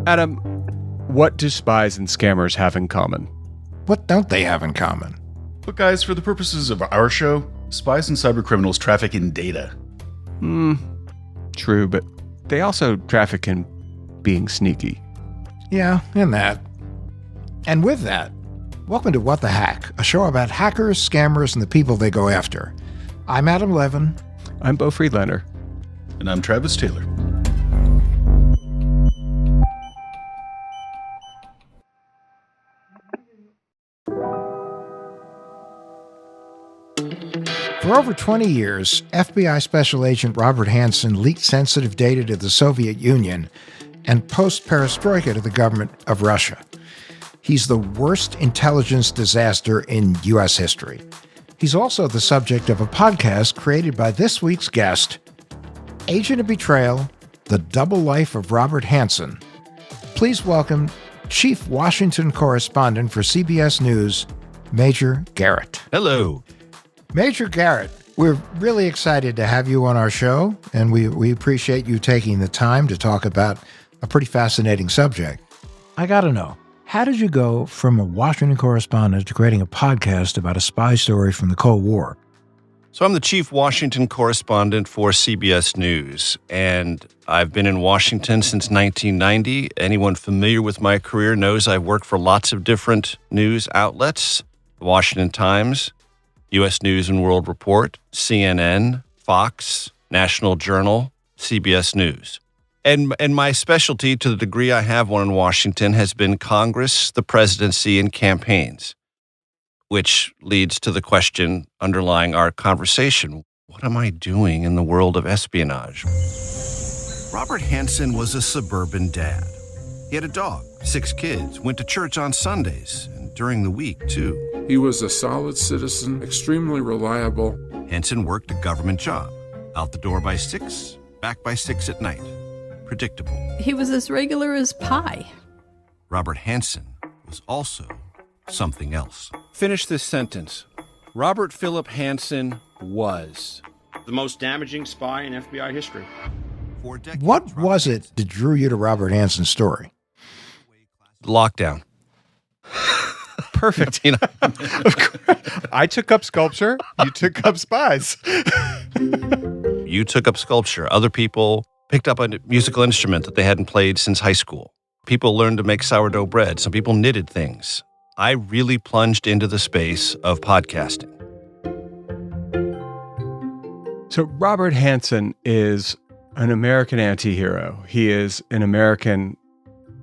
Adam, what do spies and scammers have in common? What don't they have in common? But guys, for the purposes of our show, spies and cybercriminals traffic in data. True, but they also traffic in being sneaky. Yeah, and that. And with that, welcome to What the Hack, a show about hackers, scammers, and the people they go after. I'm Adam Levin. I'm Beau Friedlander. And I'm Travis Taylor. For over 20 years, FBI Special Agent Robert Hanssen leaked sensitive data to the Soviet Union and post-perestroika to the government of Russia. He's the worst intelligence disaster in U.S. history. He's also the subject of a podcast created by this week's guest, Agent of Betrayal, The Double Life of Robert Hanssen. Please welcome Chief Washington Correspondent for CBS News, Major Garrett. Hello. Major Garrett, we're really excited to have you on our show, and we appreciate you taking the time to talk about a pretty fascinating subject. I got to know, how did you go from a Washington correspondent to creating a podcast about a spy story from the Cold War? So I'm the chief Washington correspondent for CBS News, and I've been in Washington since 1990. Anyone familiar with my career knows I've worked for lots of different news outlets: the Washington Times, U.S. News and World Report, CNN, Fox, National Journal, CBS News. And my specialty, to the degree I have one in Washington, has been Congress, the presidency, and campaigns, which leads to the question underlying our conversation: what am I doing in the world of espionage? Robert Hanssen was a suburban dad. He had a dog, 6 kids, went to church on Sundays, and during the week, too. He was a solid citizen, extremely reliable. Hanssen worked a government job. Out the door by 6, back by 6 at night. Predictable. He was as regular as pie. Robert Hanssen was also something else. Finish this sentence. Robert Philip Hanssen was the most damaging spy in FBI history. For decades, What was it that drew you to Robert Hanssen's story? Lockdown. Perfect. Of course. I took up sculpture. You took up spies. You took up sculpture. Other people picked up a musical instrument that they hadn't played since high school. People learned to make sourdough bread. Some people knitted things. I really plunged into the space of podcasting. So Robert Hanssen is an American anti-hero. He is an American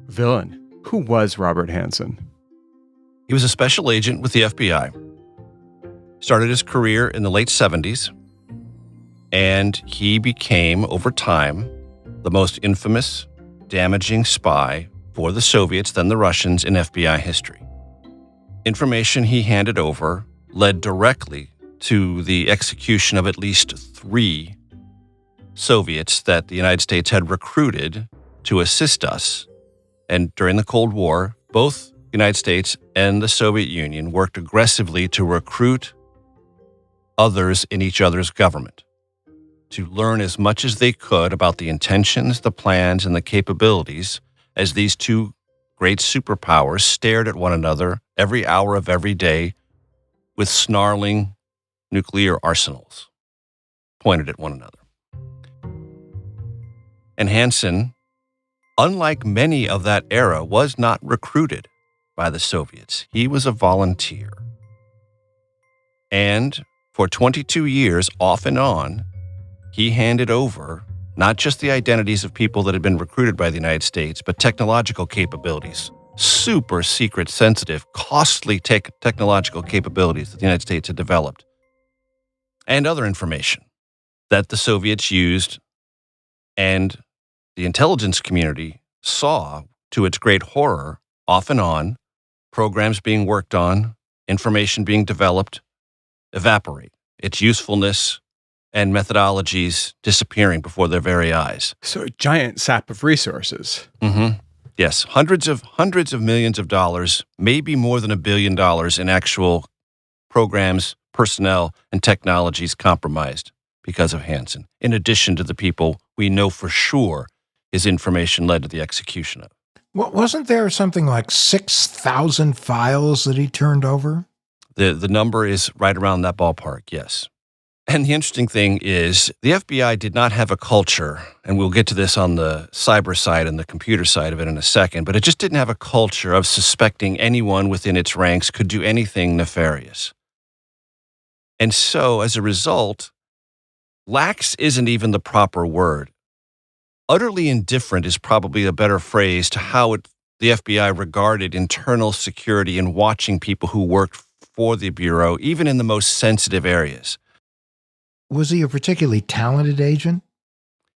villain. Who was Robert Hanssen? He was a special agent with the FBI. Started his career in the late 70s, and he became, over time, the most infamous, damaging spy for the Soviets, then the Russians, in FBI history. Information he handed over led directly to the execution of at least 3 Soviets that the United States had recruited to assist us. And during the Cold War, both the United States and the Soviet Union worked aggressively to recruit others in each other's government, to learn as much as they could about the intentions, the plans, and the capabilities as these 2 great superpowers stared at one another every hour of every day with snarling nuclear arsenals pointed at one another. And Hanssen, unlike many of that era, was not recruited by the Soviets. He was a volunteer. And for 22 years, off and on, he handed over not just the identities of people that had been recruited by the United States, but technological capabilities, super secret, sensitive, costly technological capabilities that the United States had developed, and other information that the Soviets used and the intelligence community saw, to its great horror, off and on, programs being worked on, information being developed, evaporate. Its usefulness and methodologies disappearing before their very eyes. So a giant sap of resources. Mm-hmm. Yes, hundreds of millions of dollars, maybe more than $1 billion in actual programs, personnel, and technologies compromised because of Hanssen, in addition to the people we know for sure his information led to the execution of. Wasn't there something like 6,000 files that he turned over? The number is right around that ballpark, yes. And the interesting thing is the FBI did not have a culture, and we'll get to this on the cyber side and the computer side of it in a second, but it just didn't have a culture of suspecting anyone within its ranks could do anything nefarious. And so, as a result, lax isn't even the proper word. Utterly indifferent is probably a better phrase to how the FBI regarded internal security and watching people who worked for the Bureau, even in the most sensitive areas. Was he a particularly talented agent?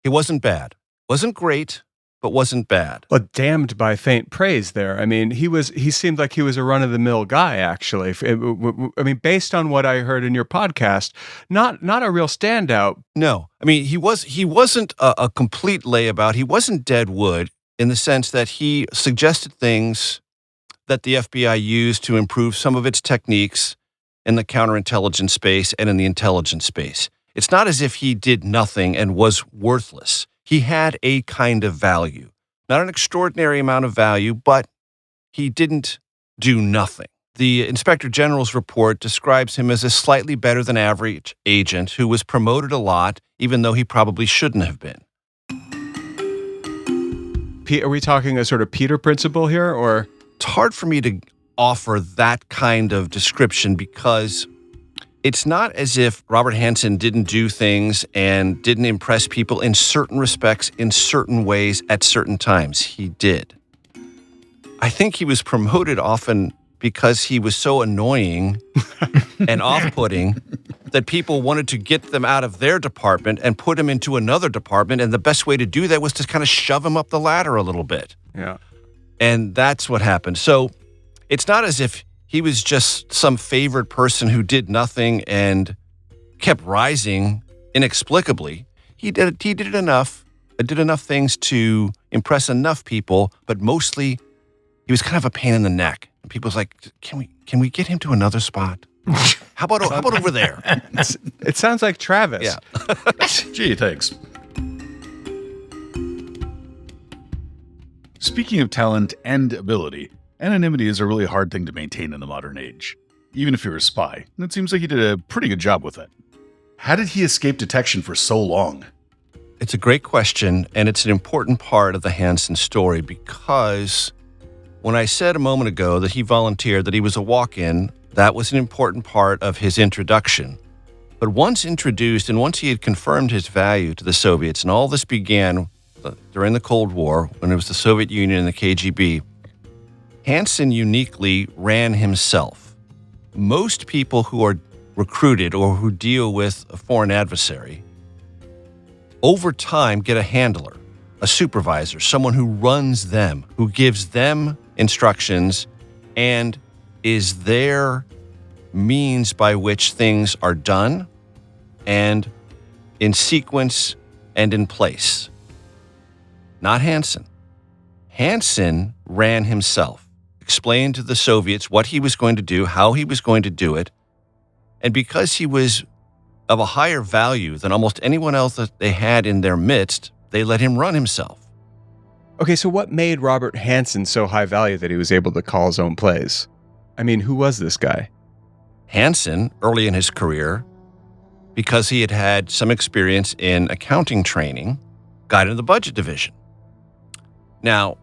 He wasn't bad. Wasn't great, but wasn't bad. Well, damned by faint praise there. I mean, he seemed like he was a run-of-the-mill guy, actually. I mean, based on what I heard in your podcast, not a real standout. No. I mean, he wasn't a complete layabout. He wasn't dead wood in the sense that he suggested things that the FBI used to improve some of its techniques in the counterintelligence space and in the intelligence space. It's not as if he did nothing and was worthless. He had a kind of value. Not an extraordinary amount of value, but he didn't do nothing. The Inspector General's report describes him as a slightly better than average agent who was promoted a lot, even though he probably shouldn't have been. Are we talking a sort of Peter principle here, or? It's hard for me to offer that kind of description because it's not as if Robert Hanssen didn't do things and didn't impress people in certain respects, in certain ways, at certain times. He did. I think he was promoted often because he was so annoying and off-putting that people wanted to get them out of their department and put him into another department, and the best way to do that was to kind of shove him up the ladder a little bit. Yeah. And that's what happened. So it's not as if he was just some favored person who did nothing and kept rising inexplicably. He did enough things to impress enough people, but mostly he was kind of a pain in the neck. And people's like, can we get him to another spot? How about over there? It sounds like Travis. Yeah. Gee, thanks. Speaking of talent and ability, anonymity is a really hard thing to maintain in the modern age, even if you're a spy, and it seems like he did a pretty good job with it. How did he escape detection for so long? It's a great question, and it's an important part of the Hanssen story because when I said a moment ago that he volunteered, that he was a walk-in, that was an important part of his introduction. But once introduced and once he had confirmed his value to the Soviets, and all this began during the Cold War, when it was the Soviet Union and the KGB, Hanssen uniquely ran himself. Most people who are recruited or who deal with a foreign adversary, over time get a handler, a supervisor, someone who runs them, who gives them instructions and is their means by which things are done and in sequence and in place. Not Hanssen. Hanssen ran himself, explained to the Soviets what he was going to do, how he was going to do it, and because he was of a higher value than almost anyone else that they had in their midst, they let him run himself. Okay, so what made Robert Hanssen so high value that he was able to call his own plays? I mean, who was this guy? Hanssen, early in his career, because he had had some experience in accounting training, got into the budget division. Now,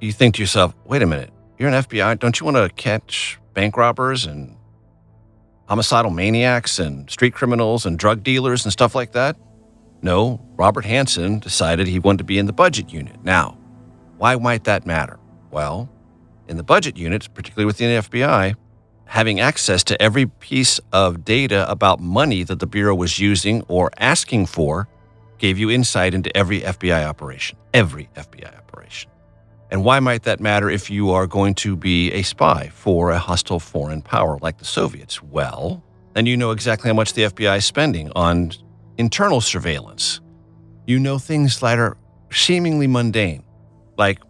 you think to yourself, wait a minute, you're an FBI, don't you want to catch bank robbers and homicidal maniacs and street criminals and drug dealers and stuff like that? No, Robert Hanssen decided he wanted to be in the budget unit. Now, why might that matter? Well, in the budget unit, particularly within the FBI, having access to every piece of data about money that the Bureau was using or asking for gave you insight into every FBI operation. Every FBI operation. And why might that matter if you are going to be a spy for a hostile foreign power like the Soviets? Well, then you know exactly how much the FBI is spending on internal surveillance. You know things that are seemingly mundane, like,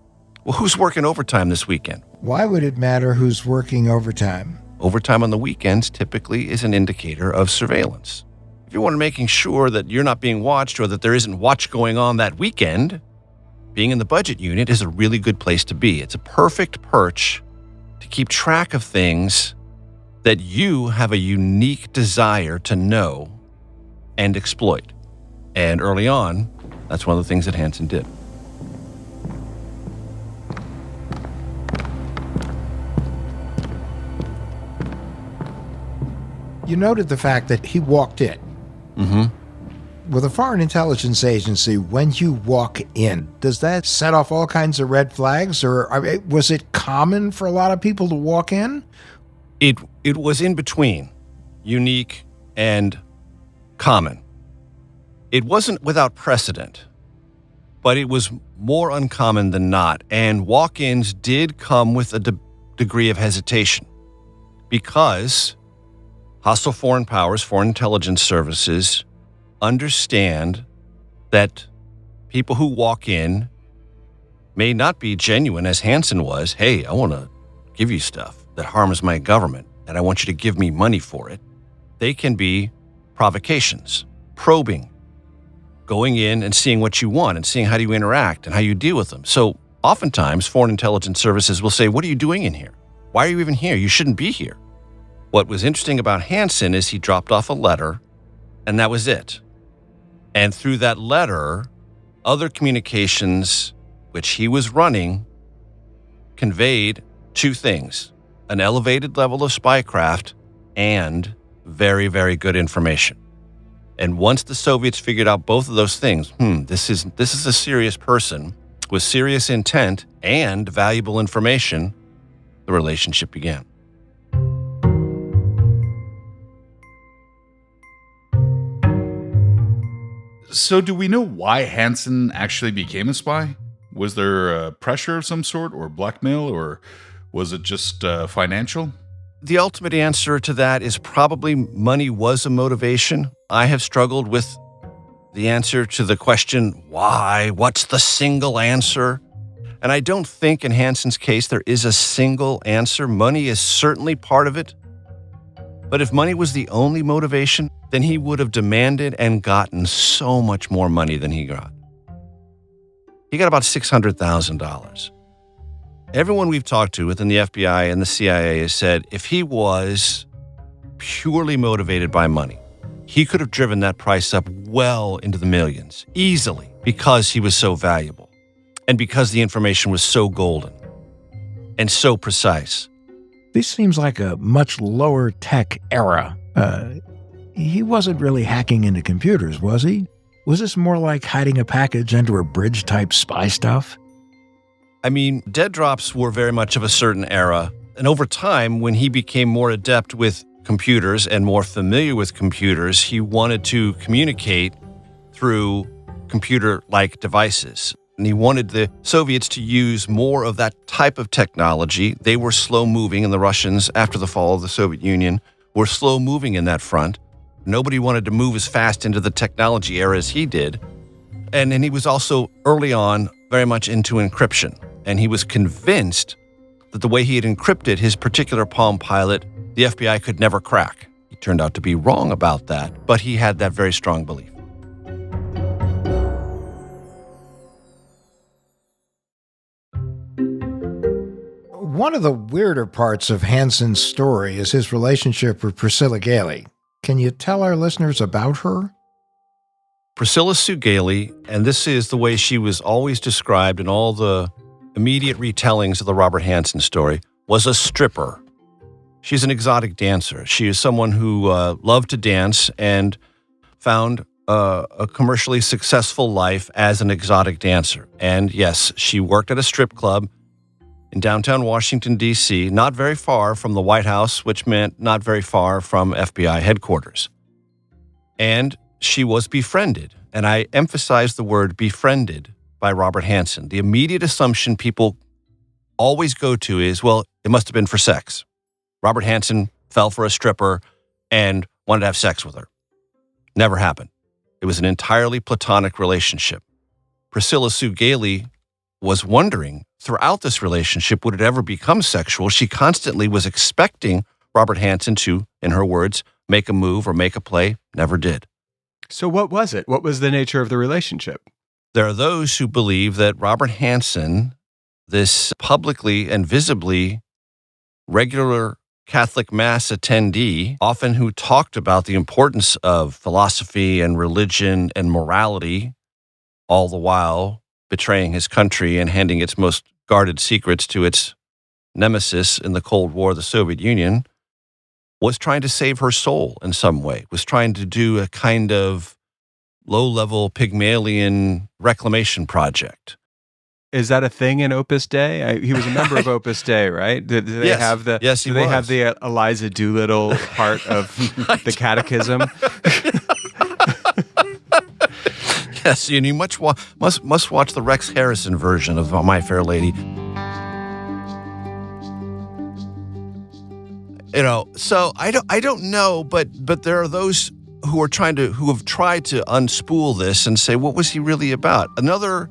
well, who's working overtime this weekend? Why would it matter who's working overtime? Overtime on the weekends typically is an indicator of surveillance. If you want to making sure that you're not being watched or that there isn't watch going on that weekend, being in the budget unit is a really good place to be. It's a perfect perch to keep track of things that you have a unique desire to know and exploit. And early on, that's one of the things that Hanssen did. You noted the fact that he walked in. Mm-hmm. With a foreign intelligence agency, when you walk in, does that set off all kinds of red flags? Or was it common for a lot of people to walk in? It was in between, unique and common. It wasn't without precedent, but it was more uncommon than not. And walk-ins did come with a degree of hesitation because hostile foreign powers, foreign intelligence services, understand that people who walk in may not be genuine, as Hanssen was. Hey, I want to give you stuff that harms my government, and I want you to give me money for it. They can be provocations, probing, going in and seeing what you want and seeing how you interact and how you deal with them. So oftentimes, foreign intelligence services will say, what are you doing in here? Why are you even here? You shouldn't be here. What was interesting about Hanssen is he dropped off a letter, and that was it. And through that letter, other communications which he was running conveyed two things: an elevated level of spycraft and very, very good information. And once the Soviets figured out both of those things, this is a serious person with serious intent and valuable information, the relationship began. So do we know why Hanssen actually became a spy? Was there pressure of some sort, or blackmail, or was it just financial? The ultimate answer to that is probably money was a motivation. I have struggled with the answer to the question, why? What's the single answer? And I don't think in Hanssen's case there is a single answer. Money is certainly part of it. But if money was the only motivation, then he would have demanded and gotten so much more money than he got. He got about $600,000. Everyone we've talked to within the FBI and the CIA has said if he was purely motivated by money, he could have driven that price up well into the millions, easily, because he was so valuable and because the information was so golden and so precise. This seems like a much lower tech era. He wasn't really hacking into computers, was he? Was this more like hiding a package under a bridge-type spy stuff? I mean, dead drops were very much of a certain era. And over time, when he became more adept with computers and more familiar with computers, he wanted to communicate through computer-like devices. And he wanted the Soviets to use more of that type of technology. They were slow-moving, and the Russians, after the fall of the Soviet Union, were slow-moving in that front. Nobody wanted to move as fast into the technology era as he did. And he was also, early on, very much into encryption. And he was convinced that the way he had encrypted his particular Palm Pilot, the FBI could never crack. He turned out to be wrong about that, but he had that very strong belief. One of the weirder parts of Hanssen's story is his relationship with Priscilla Gailey. Can you tell our listeners about her? Priscilla Sue Gailey, and this is the way she was always described in all the immediate retellings of the Robert Hanssen story, was a stripper. She's an exotic dancer. She is someone who loved to dance and found a commercially successful life as an exotic dancer. And yes, she worked at a strip club in downtown Washington, D.C., not very far from the White House, which meant not very far from FBI headquarters. And she was befriended, and I emphasize the word befriended, by Robert Hanssen. The immediate assumption people always go to is, well, it must have been for sex. Robert Hanssen fell for a stripper and wanted to have sex with her. Never happened. It was an entirely platonic relationship. Priscilla Sue Gailey was wondering throughout this relationship, would it ever become sexual? She constantly was expecting Robert Hanssen to, in her words, make a move or make a play. Never did. So what was it? What was the nature of the relationship? There are those who believe that Robert Hanssen, this publicly and visibly regular Catholic Mass attendee, often who talked about the importance of philosophy and religion and morality, all the while betraying his country and handing its most guarded secrets to its nemesis in the Cold War, the Soviet Union, was trying to save her soul in some way, was trying to do a kind of low-level Pygmalion reclamation project. Is that a thing in Opus Dei? He was a member of Opus Dei, right? Do they Yes. have the? Yes, he do they was. have the Eliza Doolittle part of the Catechism? Yes, and you must watch the Rex Harrison version of My Fair Lady. So I don't know, but there are those who have tried to unspool this and say, what was he really about? Another,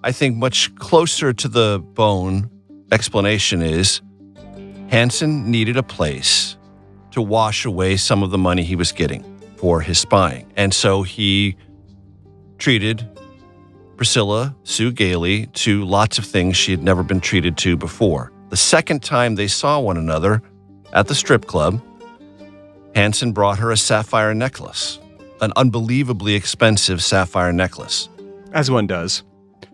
I think, much closer to the bone explanation is Hanssen needed a place to wash away some of the money he was getting for his spying. And so he treated Priscilla Sue Gailey to lots of things she had never been treated to before. The second time they saw one another at the strip club, Hanssen brought her a sapphire necklace, an unbelievably expensive sapphire necklace. As one does.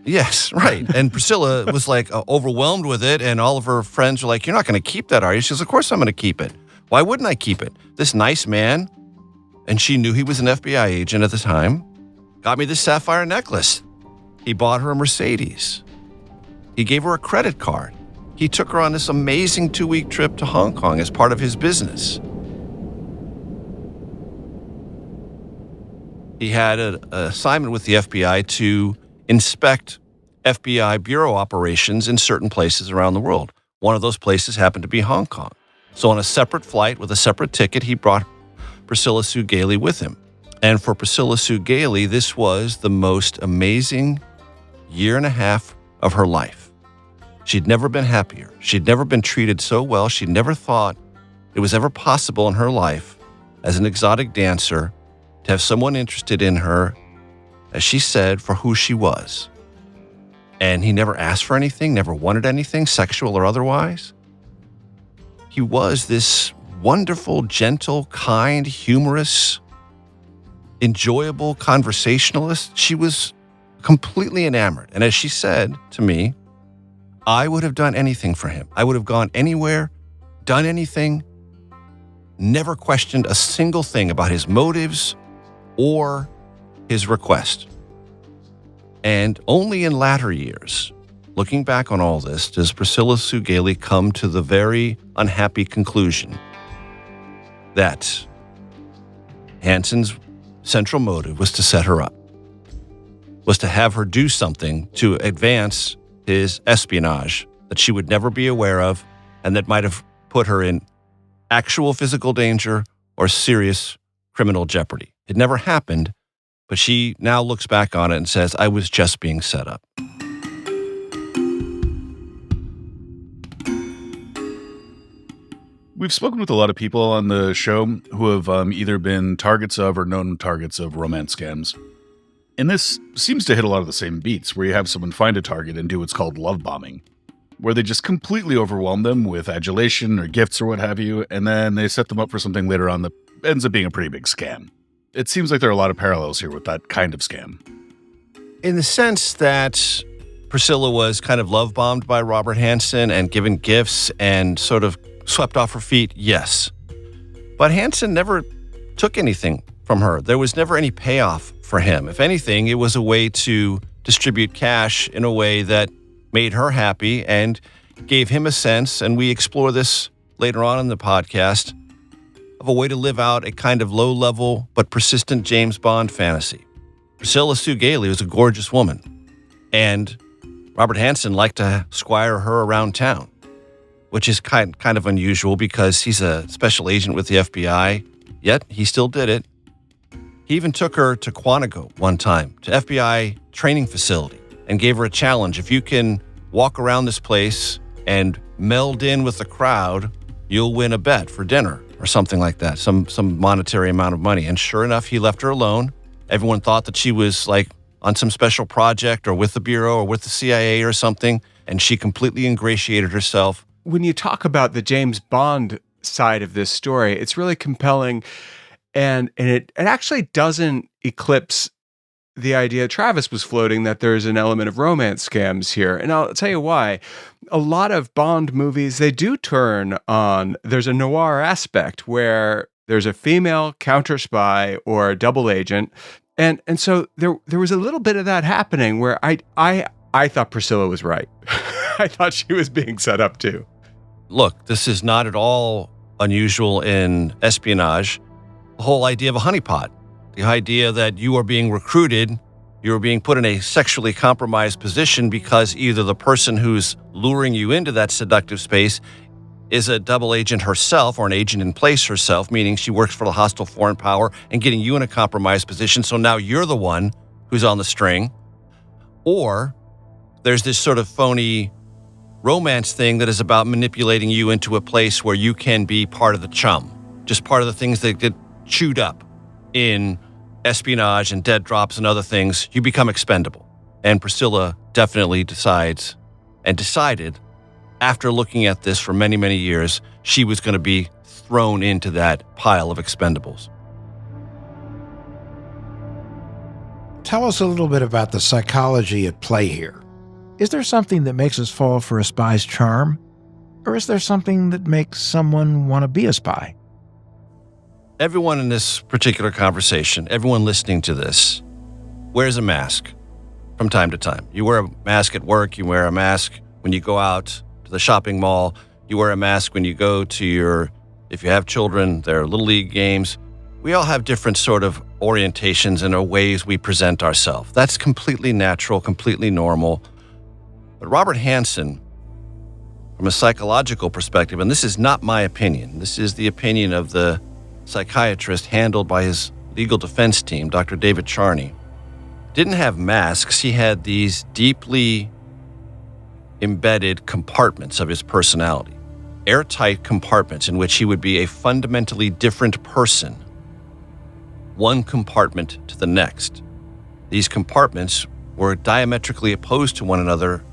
Yes, right. And Priscilla was like overwhelmed with it, and all of her friends were like, "You're not going to keep that, are you?" She goes, "Of course I'm going to keep it. Why wouldn't I keep it? This nice man," and she knew he was an FBI agent at the time, "got me this sapphire necklace. He bought her a Mercedes. He gave her a credit card. He took her on this amazing 2-week trip to Hong Kong as part of his business. He had an assignment with the FBI to inspect FBI bureau operations in certain places around the world. One of those places happened to be Hong Kong. So on a separate flight with a separate ticket, he brought Priscilla Sue Gailey with him. And for Priscilla Sue Gailey, this was the most amazing year and a half of her life. She'd never been happier. She'd never been treated so well. She'd never thought it was ever possible in her life as an exotic dancer to have someone interested in her, as she said, for who she was. And he never asked for anything, never wanted anything, sexual or otherwise. He was this wonderful, gentle, kind, humorous, enjoyable conversationalist. She was completely enamored. And as she said to me, I would have done anything for him. I would have gone anywhere, done anything, never questioned a single thing about his motives or his request. And only in latter years, looking back on all this, does Priscilla Sue Gailey come to the very unhappy conclusion that Hanssen's central motive was to set her up, was to have her do something to advance his espionage that she would never be aware of and that might have put her in actual physical danger or serious criminal jeopardy. It never happened, but she now looks back on it and says, I was just being set up. We've spoken with a lot of people on the show who have either been targets of or known targets of romance scams. And this seems to hit a lot of the same beats, where you have someone find a target and do what's called love bombing, where they just completely overwhelm them with adulation or gifts or what have you, and then they set them up for something later on that ends up being a pretty big scam. It seems like there are a lot of parallels here with that kind of scam. In the sense that Priscilla was kind of love bombed by Robert Hanssen and given gifts and sort of swept off her feet, yes. But Hanssen never took anything from her. There was never any payoff for him. If anything, it was a way to distribute cash in a way that made her happy and gave him a sense, and we explore this later on in the podcast, of a way to live out a kind of low-level but persistent James Bond fantasy. Priscilla Sue Gailey was a gorgeous woman, and Robert Hanssen liked to squire her around town, which is kind of unusual because he's a special agent with the FBI, yet he still did it. He even took her to Quantico one time, to FBI training facility, and gave her a challenge. If you can walk around this place and meld in with the crowd, you'll win a bet for dinner or something like that, some monetary amount of money. And sure enough, he left her alone. Everyone thought that she was like on some special project or with the Bureau or with the CIA or something, and she completely ingratiated herself. When you talk about the James Bond side of this story, it's really compelling, and it actually doesn't eclipse the idea Travis was floating that there's an element of romance scams here. And I'll tell you why. A lot of Bond movies, they do turn on, there's a noir aspect where there's a female counter spy or a double agent. And so there was a little bit of that happening where I thought Priscilla was right. I thought she was being set up too. Look, this is not at all unusual in espionage. The whole idea of a honeypot. The idea that you are being recruited, you are being put in a sexually compromised position because either the person who's luring you into that seductive space is a double agent herself or an agent in place herself, meaning she works for the hostile foreign power and getting you in a compromised position. So now you're the one who's on the string. Or there's this sort of phony romance thing that is about manipulating you into a place where you can be part of the chum, just part of the things that get chewed up in espionage and dead drops and other things. You become expendable. And Priscilla definitely decided after looking at this for many, many years, she was going to be thrown into that pile of expendables. Tell us a little bit about the psychology at play here. Is there something that makes us fall for a spy's charm? Or is there something that makes someone want to be a spy? Everyone in this particular conversation, everyone listening to this, wears a mask from time to time. You wear a mask at work, you wear a mask when you go out to the shopping mall, you wear a mask when you go to if you have children, their Little League games. We all have different sort of orientations and ways we present ourselves. That's completely natural, completely normal. But Robert Hanssen, from a psychological perspective, and this is not my opinion, this is the opinion of the psychiatrist handled by his legal defense team, Dr. David Charney, didn't have masks. He had these deeply embedded compartments of his personality, airtight compartments in which he would be a fundamentally different person, one compartment to the next. These compartments were diametrically opposed to one another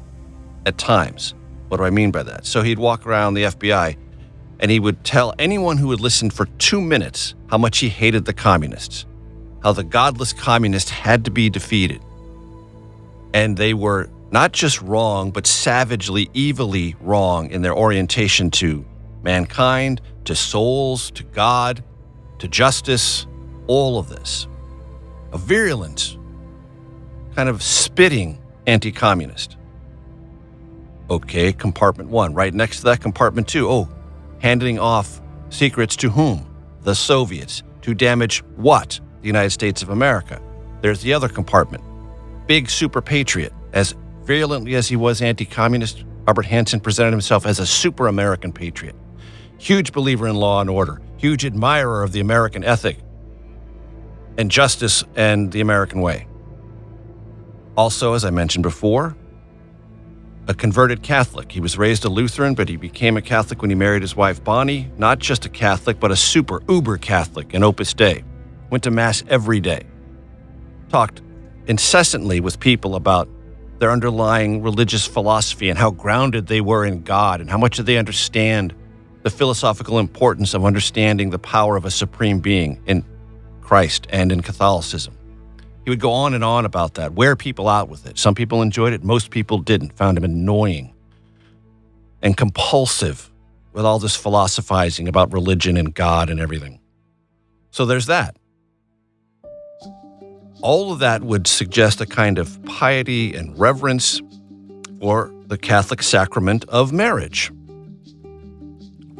at times. What do I mean by that? So he'd walk around the FBI and he would tell anyone who would listen for 2 minutes how much he hated the communists, how the godless communists had to be defeated. And they were not just wrong, but savagely, evilly wrong in their orientation to mankind, to souls, to God, to justice, all of this. A virulent, kind of spitting anti-communist. Okay, compartment one. Right next to that, compartment two. Oh, handing off secrets to whom? The Soviets. To damage what? The United States of America. There's the other compartment. Big super patriot. As virulently as he was anti-communist, Robert Hanssen presented himself as a super American patriot. Huge believer in law and order. Huge admirer of the American ethic and justice and the American way. Also, as I mentioned before, a converted Catholic. He was raised a Lutheran, but he became a Catholic when he married his wife, Bonnie. Not just a Catholic, but a super uber Catholic, an Opus Dei. Went to Mass every day. Talked incessantly with people about their underlying religious philosophy and how grounded they were in God and how much did they understand the philosophical importance of understanding the power of a supreme being in Christ and in Catholicism. He would go on and on about that, wear people out with it. Some people enjoyed it, most people didn't, found him annoying and compulsive with all this philosophizing about religion and God and everything. So there's that. All of that would suggest a kind of piety and reverence for the Catholic sacrament of marriage.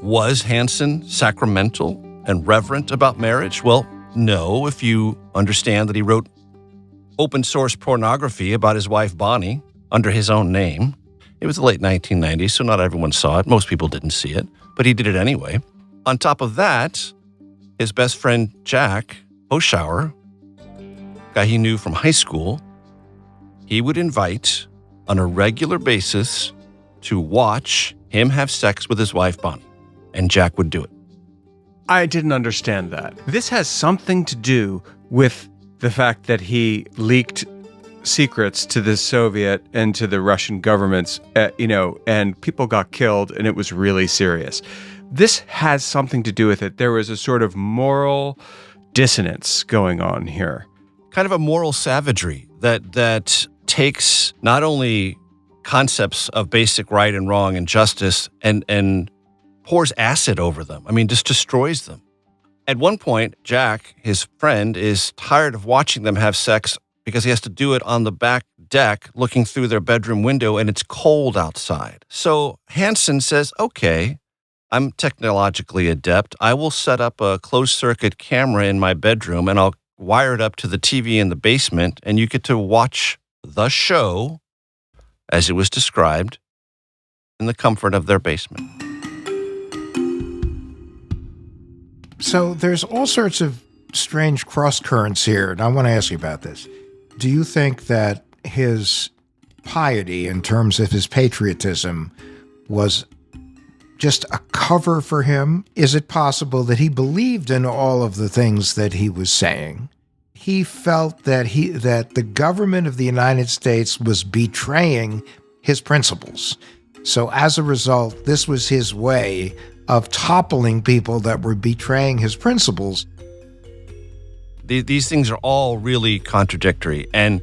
Was Hanssen sacramental and reverent about marriage? Well, no, if you understand that he wrote open source pornography about his wife Bonnie under his own name. It was the late 1990s, so not everyone saw it. Most people didn't see it, but he did it anyway. On top of that, his best friend Jack Oshauer, guy he knew from high school, he would invite on a regular basis to watch him have sex with his wife Bonnie, and Jack would do it. I didn't understand that. This has something to do with the fact that he leaked secrets to the Soviet and to the Russian governments, and people got killed, and it was really serious. This has something to do with it. There was a sort of moral dissonance going on here. Kind of a moral savagery that takes not only concepts of basic right and wrong and justice and pours acid over them. I mean, just destroys them. At one point, Jack, his friend, is tired of watching them have sex because he has to do it on the back deck looking through their bedroom window, and it's cold outside. So Hanssen says, okay, I'm technologically adept. I will set up a closed-circuit camera in my bedroom, and I'll wire it up to the TV in the basement, and you get to watch the show, as it was described, in the comfort of their basement. So there's all sorts of strange cross currents here, and I want to ask you about this. Do you think that his piety, in terms of his patriotism, was just a cover for him? Is it possible that he believed in all of the things that he was saying? He felt that the government of the United States was betraying his principles. So as a result, this was his way of toppling people that were betraying his principles. These things are all really contradictory. And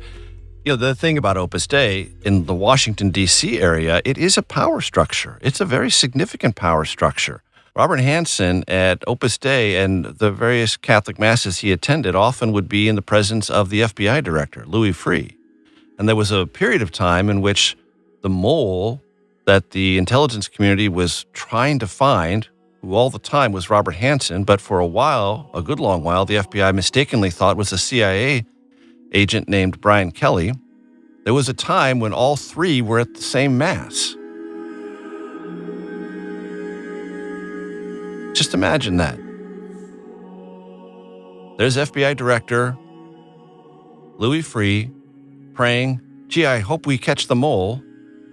the thing about Opus Dei in the Washington, D.C. area, it is a power structure. It's a very significant power structure. Robert Hanssen at Opus Dei and the various Catholic masses he attended often would be in the presence of the FBI director, Louis Freeh. And there was a period of time in which the mole that the intelligence community was trying to find, who all the time was Robert Hanssen, but for a while, a good long while, the FBI mistakenly thought was a CIA agent named Brian Kelly. There was a time when all three were at the same mass. Just imagine that. There's FBI Director Louis Freeh praying, gee, I hope we catch the mole.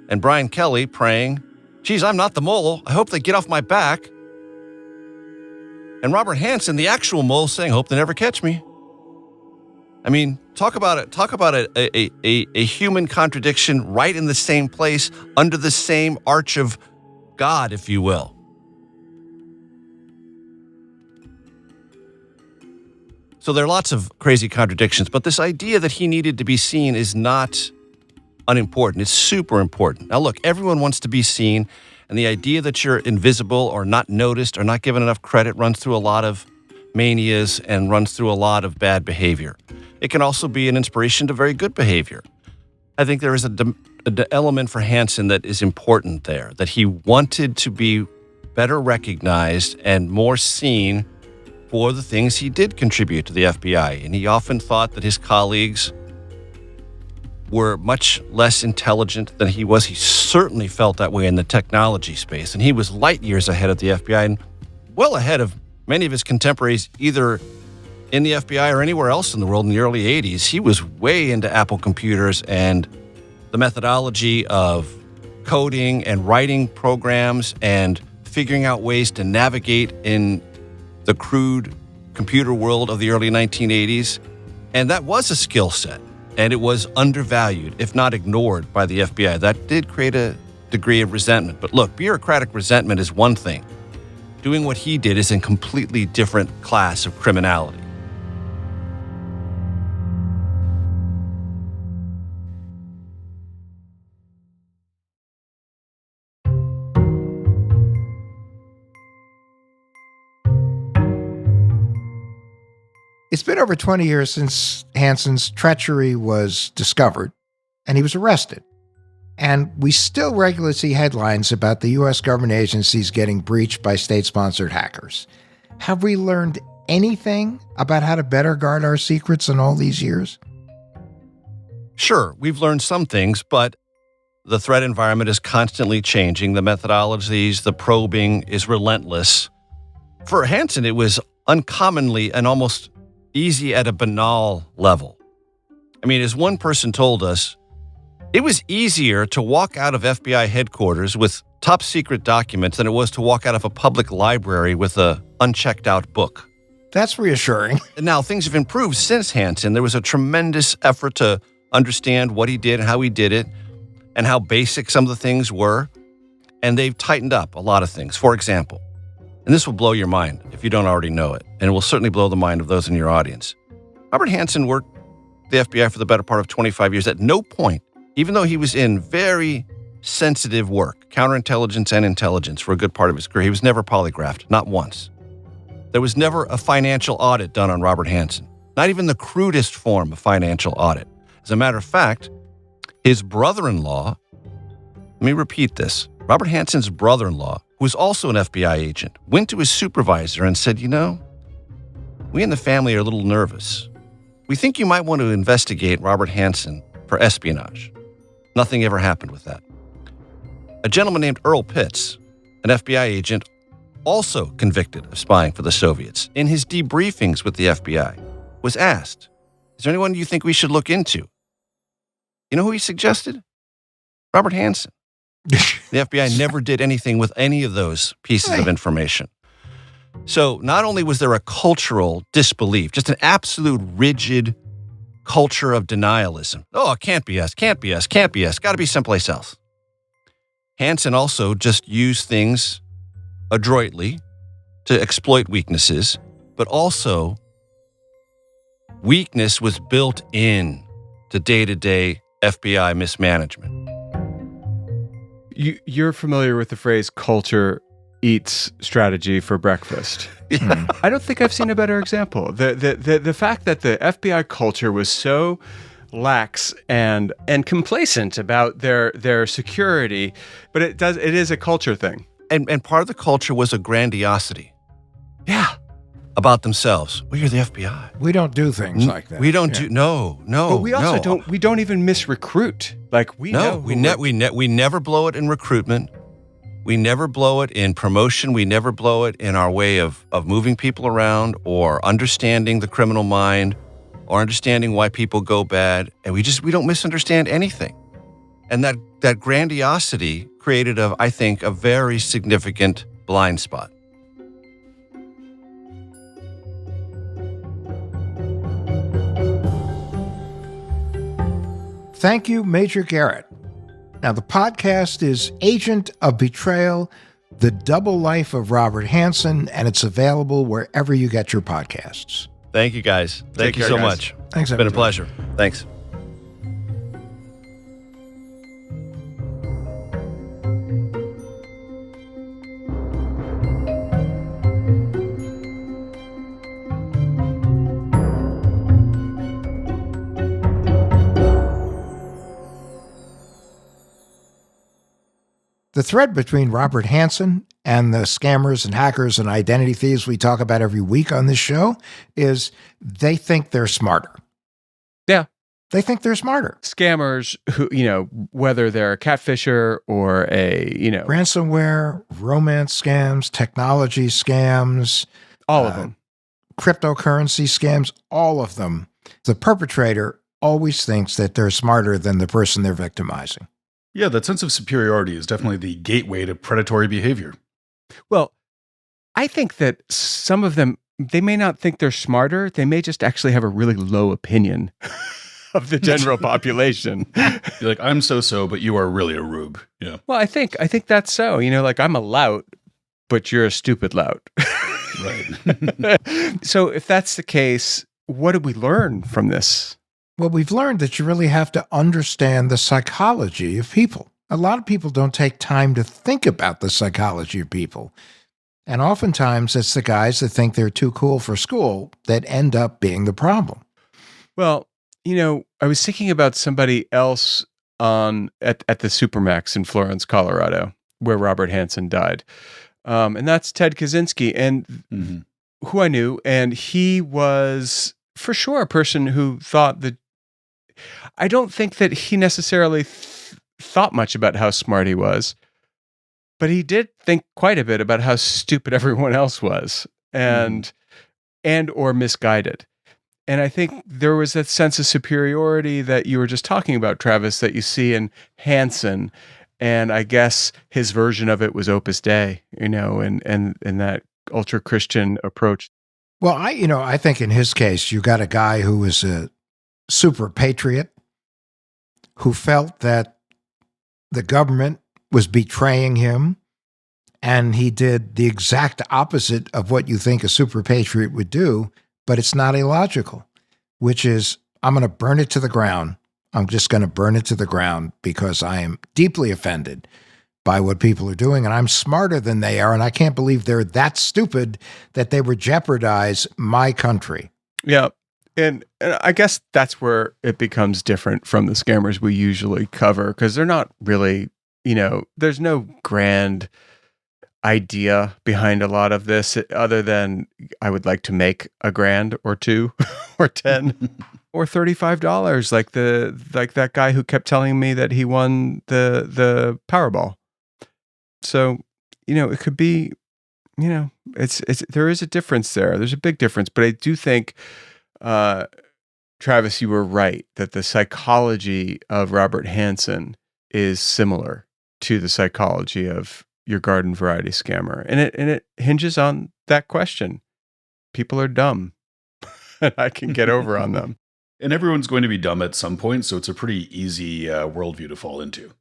And Brian Kelly praying, geez, I'm not the mole. I hope they get off my back. And Robert Hanssen, the actual mole, saying, hope they never catch me. I mean, talk about a human contradiction right in the same place, under the same arch of God, if you will. So there are lots of crazy contradictions, but this idea that he needed to be seen is not unimportant. It's super important. Now, look, everyone wants to be seen, and the idea that you're invisible or not noticed or not given enough credit runs through a lot of manias and runs through a lot of bad behavior. It can also be an inspiration to very good behavior. I think there is an element for Hanssen that is important there, that he wanted to be better recognized and more seen for the things he did contribute to the FBI. And he often thought that his colleagues were much less intelligent than he was. He certainly felt that way in the technology space. And he was light years ahead of the FBI and well ahead of many of his contemporaries, either in the FBI or anywhere else in the world in the early 80s. He was way into Apple computers and the methodology of coding and writing programs and figuring out ways to navigate in the crude computer world of the early 1980s. And that was a skill set. And it was undervalued, if not ignored, by the FBI. That did create a degree of resentment. But look, bureaucratic resentment is one thing. Doing what he did is a completely different class of criminality. It's been over 20 years since Hanssen's treachery was discovered, and he was arrested. And we still regularly see headlines about the U.S. government agencies getting breached by state-sponsored hackers. Have we learned anything about how to better guard our secrets in all these years? Sure, we've learned some things, but the threat environment is constantly changing. The methodologies, the probing is relentless. For Hanssen, it was uncommonly and almost easy at a banal level. I mean, as one person told us, it was easier to walk out of FBI headquarters with top secret documents than it was to walk out of a public library with a unchecked out book. That's reassuring. Now, things have improved since Hanssen. There was a tremendous effort to understand what he did and how he did it and how basic some of the things were. And they've tightened up a lot of things. For example, and this will blow your mind if you don't already know it, and it will certainly blow the mind of those in your audience. Robert Hanssen worked the FBI for the better part of 25 years. At no point, even though he was in very sensitive work, counterintelligence and intelligence for a good part of his career, he was never polygraphed, not once. There was never a financial audit done on Robert Hanssen, not even the crudest form of financial audit. As a matter of fact, his brother-in-law, let me repeat this, Robert Hanssen's brother-in-law, who was also an FBI agent, went to his supervisor and said, we in the family are a little nervous. We think you might want to investigate Robert Hanssen for espionage. Nothing ever happened with that. A gentleman named Earl Pitts, an FBI agent, also convicted of spying for the Soviets, in his debriefings with the FBI, was asked, is there anyone you think we should look into? You know who he suggested? Robert Hanssen. The FBI never did anything with any of those pieces of information. So not only was there a cultural disbelief, just an absolute rigid culture of denialism. Oh, it can't be us, can't be us, can't be us, got to be someplace else. Hanssen also just used things adroitly to exploit weaknesses, but also weakness was built in to day-to-day FBI mismanagement. You're familiar with the phrase culture eats strategy for breakfast. Yeah. I don't think I've seen a better example. The fact that the FBI culture was so lax and complacent about their security, but it is a culture thing. And part of the culture was a grandiosity. Yeah. About themselves. Well, you're the FBI. We don't do things like that. We don't do, no. But we also don't even misrecruit. Like we never blow it in recruitment. We never blow it in promotion. We never blow it in our way of moving people around or understanding the criminal mind or understanding why people go bad. And we don't misunderstand anything. And that grandiosity created, I think, a very significant blind spot. Thank you, Major Garrett. Now, the podcast is Agent of Betrayal, The Double Life of Robert Hanssen, and it's available wherever you get your podcasts. Thank you, guys. Thank you so much. Thanks, It's been a pleasure. Thanks. The thread between Robert Hanssen and the scammers and hackers and identity thieves we talk about every week on this show is they think they're smarter. Yeah. They think they're smarter. Scammers who, whether they're a catfisher or a, ransomware, romance scams, technology scams, all of them, cryptocurrency scams, all of them. The perpetrator always thinks that they're smarter than the person they're victimizing. Yeah, that sense of superiority is definitely the gateway to predatory behavior. Well, I think that some of them, they may not think they're smarter. They may just actually have a really low opinion of the general population. You're like, I'm so, but you are really a rube. Yeah. Well, I think that's so. Like I'm a lout, but you're a stupid lout. Right. So if that's the case, what did we learn from this? Well, we've learned that you really have to understand the psychology of people. A lot of people don't take time to think about the psychology of people. And oftentimes it's the guys that think they're too cool for school that end up being the problem. Well, I was thinking about somebody else at the Supermax in Florence, Colorado, where Robert Hanssen died. And that's Ted Kaczynski, and who I knew. And he was for sure a person who thought that I don't think that he necessarily thought much about how smart he was, but he did think quite a bit about how stupid everyone else was and or misguided. And I think there was that sense of superiority that you were just talking about, Travis, that you see in Hanssen. And I guess his version of it was Opus Dei, and that ultra-Christian approach. Well, I think in his case, you got a guy who was a super patriot, who felt that the government was betraying him, and he did the exact opposite of what you think a super patriot would do, but it's not illogical, which is, I'm going to burn it to the ground. I'm just going to burn it to the ground because I am deeply offended by what people are doing, and I'm smarter than they are, and I can't believe they're that stupid that they would jeopardize my country. Yeah. And I guess that's where it becomes different from the scammers we usually cover, because they're not really, there's no grand idea behind a lot of this other than I would like to make $1,000 or $2 or $10 or $35, like that guy who kept telling me that he won the Powerball. So, it could be, it's there is a difference there. There's a big difference, but I do think Travis, you were right that the psychology of Robert Hanssen is similar to the psychology of your garden variety scammer. And it hinges on that question. People are dumb. And I can get over on them. And everyone's going to be dumb at some point, so it's a pretty easy worldview to fall into.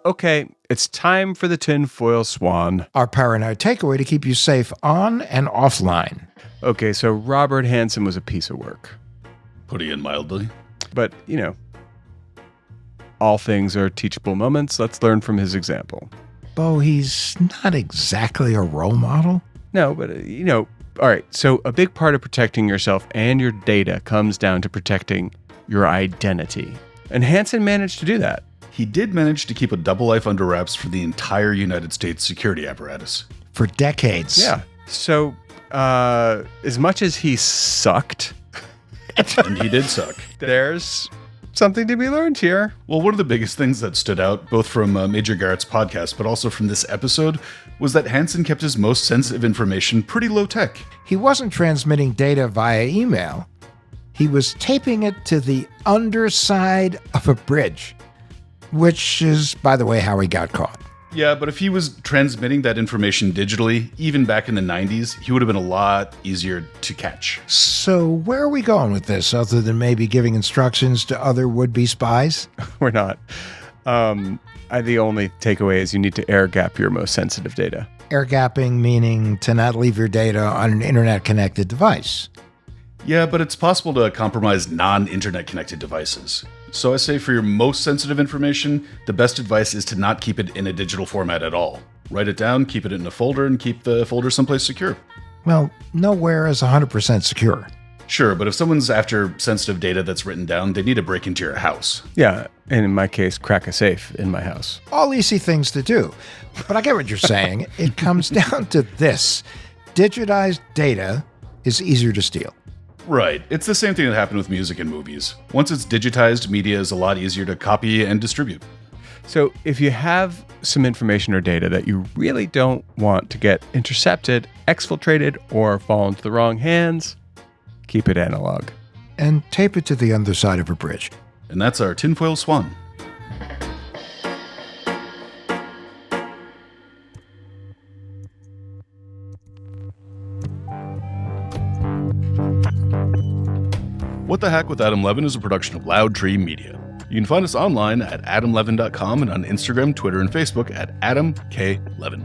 Okay, it's time for the tinfoil swan. Our paranoid takeaway to keep you safe on and offline. Okay, so Robert Hanssen was a piece of work. Putting it mildly. But, all things are teachable moments. Let's learn from his example. Beau, he's not exactly a role model. No, but, all right. So a big part of protecting yourself and your data comes down to protecting your identity. And Hanssen managed to do that. He did manage to keep a double life under wraps for the entire United States security apparatus. For decades. Yeah. So, as much as he sucked, and he did suck, there's something to be learned here. Well, one of the biggest things that stood out, both from Major Garrett's podcast, but also from this episode, was that Hanssen kept his most sensitive information pretty low tech. He wasn't transmitting data via email. He was taping it to the underside of a bridge, which is, by the way, how he got caught. Yeah, but if he was transmitting that information digitally, even back in the 90s, he would have been a lot easier to catch. So where are we going with this, other than maybe giving instructions to other would-be spies? We're not. The only takeaway is you need to air gap your most sensitive data. Air gapping meaning to not leave your data on an internet-connected device. Yeah, but it's possible to compromise non-internet connected devices. So I say for your most sensitive information, the best advice is to not keep it in a digital format at all. Write it down, keep it in a folder, and keep the folder someplace secure. Well, nowhere is 100% secure. Sure, but if someone's after sensitive data that's written down, they need to break into your house. Yeah, and in my case, crack a safe in my house. All easy things to do. But I get what you're saying. It comes down to this. Digitized data is easier to steal. Right. It's the same thing that happened with music and movies. Once it's digitized, media is a lot easier to copy and distribute. So if you have some information or data that you really don't want to get intercepted, exfiltrated, or fall into the wrong hands, keep it analog. And tape it to the underside of a bridge. And that's our tinfoil swan. What the Hack with Adam Levin is a production of Loud Tree Media. You can find us online at adamlevin.com and on Instagram, Twitter, and Facebook at Adam K. Levin.